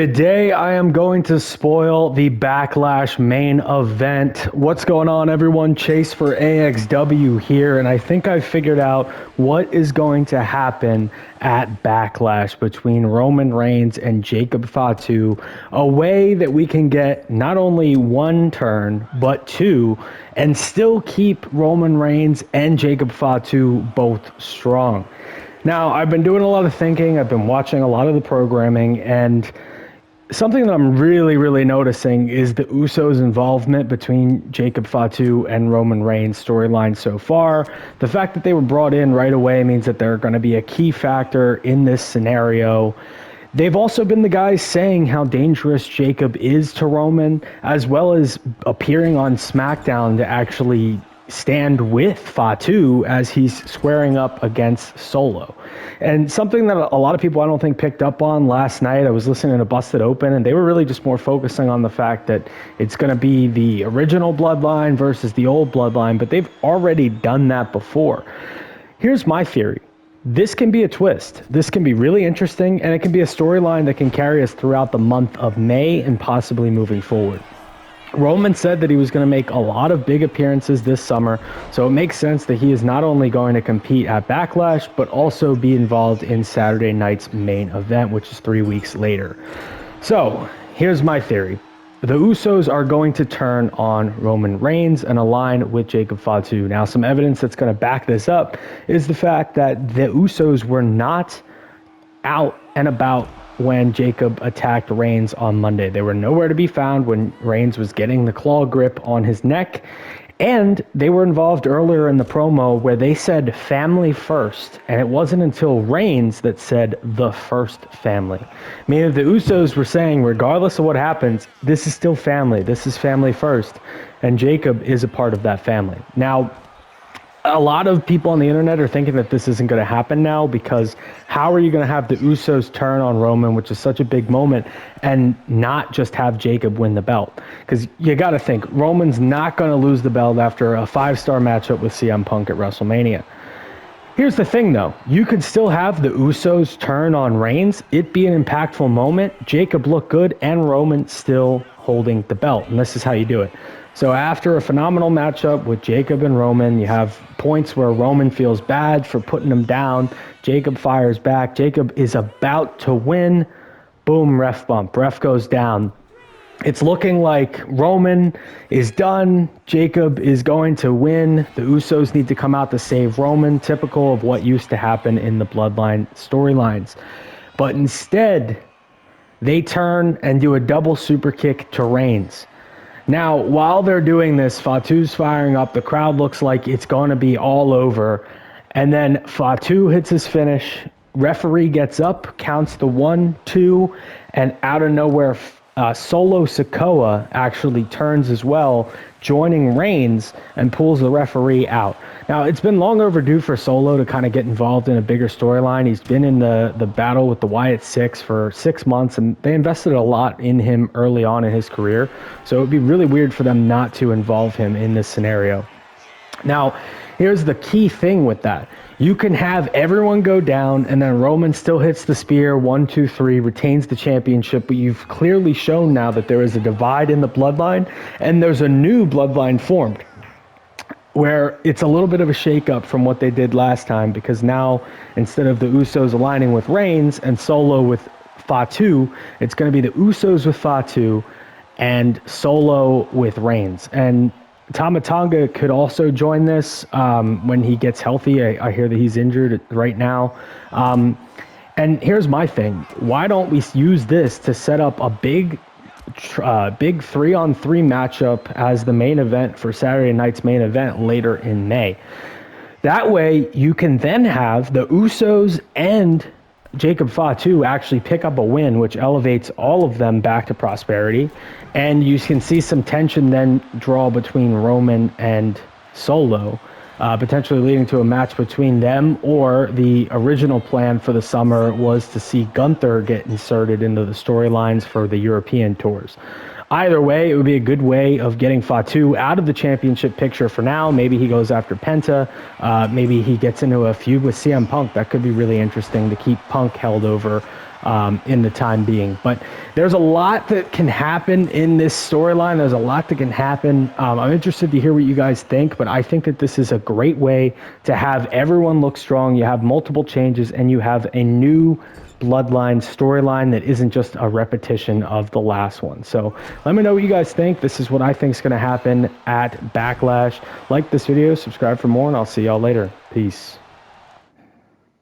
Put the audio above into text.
Today, I am going to spoil the Backlash main event. What's going on, everyone? Chase for AXW here, and I think I figured out what is going to happen at Backlash between Roman Reigns and Jacob Fatu, a way that we can get not only one turn, but two, and still keep Roman Reigns and Jacob Fatu both strong. Now, I've been doing a lot of thinking, I've been watching a lot of the programming, and something that I'm really noticing is the Usos' involvement between Jacob Fatu and Roman Reigns' storyline so far. The fact that they were brought in right away means that they're going to be a key factor in this scenario. They've also been the guys saying how dangerous Jacob is to Roman, as well as appearing on SmackDown to actually stand with Fatu as he's squaring up against Solo. And something that a lot of people I don't think picked up on last night, I was listening to Busted Open, and they were really just more focusing on the fact that it's going to be the original Bloodline versus the old Bloodline, but they've already done that before. Here's my theory. This can be a twist. This can be really interesting, and it can be a storyline that can carry us throughout the month of May and possibly moving forward. Roman said that he was going to make a lot of big appearances this summer, so it makes sense that he is not only going to compete at Backlash, but also be involved in Saturday night's main event, which is 3 weeks later. So, here's my theory. The Usos are going to turn on Roman Reigns and align with Jacob Fatu. Now, some evidence that's going to back this up is the fact that the Usos were not out and about when Jacob attacked Reigns on Monday. They were nowhere to be found when Reigns was getting the claw grip on his neck, and they were involved earlier in the promo where they said family first, and it wasn't until Reigns that said the first family. Meaning the Usos were saying, regardless of what happens, this is still family. This is family first, and Jacob is a part of that family. Now, a lot of people on the internet are thinking that this isn't going to happen now, because how are you going to have the Usos turn on Roman, which is such a big moment, and not just have Jacob win the belt? Because you got to think, Roman's not going to lose the belt after a 5-star matchup with CM Punk at WrestleMania. Here's the thing, though. You could still have the Usos turn on Reigns, it be an impactful moment, Jacob look good, and Roman still holding the belt. And this is how you do it. So after a phenomenal matchup with Jacob and Roman, you have points where Roman feels bad for putting him down. Jacob fires back. Jacob is about to win. Boom, ref bump. Ref goes down. It's looking like Roman is done. Jacob is going to win. The Usos need to come out to save Roman, typical of what used to happen in the Bloodline storylines. But instead, they turn and do a double super kick to Reigns. Now, while they're doing this, Fatu's firing up. The crowd looks like it's going to be all over. And then Fatu hits his finish. Referee gets up, counts the 1, 2, and out of nowhere, Solo Sikoa actually turns as well, joining Reigns, and pulls the referee out. Now, it's been long overdue for Solo to kind of get involved in a bigger storyline. He's been in the battle with the Wyatt Six for 6 months, and they invested a lot in him early on in his career. So it would be really weird for them not to involve him in this scenario. Now, here's the key thing with that. You can have everyone go down, and then Roman still hits the spear, 1, 2, 3, retains the championship, but you've clearly shown now that there is a divide in the bloodline, and there's a new bloodline formed, where it's a little bit of a shakeup from what they did last time, because now, instead of the Usos aligning with Reigns and Solo with Fatu, it's going to be the Usos with Fatu and Solo with Reigns. And Tama Tonga could also join this when he gets healthy. I hear that he's injured right now. And here's my thing. Why don't we use this to set up a big 3-on-3 matchup as the main event for Saturday night's main event later in May? That way, you can then have the Usos and Jacob Fatu actually pick up a win, which elevates all of them back to prosperity. And you can see some tension then draw between Roman and Solo, potentially leading to a match between them, or the original plan for the summer was to see Gunther get inserted into the storylines for the European tours. Either way, it would be a good way of getting Fatu out of the championship picture for now. Maybe he goes after Penta. Maybe he gets into a feud with CM Punk. That could be really interesting to keep Punk held over in the time being. But there's a lot that can happen in this storyline. There's a lot that can happen. I'm interested to hear what you guys think, but I think that this is a great way to have everyone look strong. You have multiple changes, and you have a new Bloodline storyline that isn't just a repetition of the last one. So let me know what you guys think. This is what I think is going to happen at Backlash. Like this video, subscribe for more, and I'll see y'all later. Peace.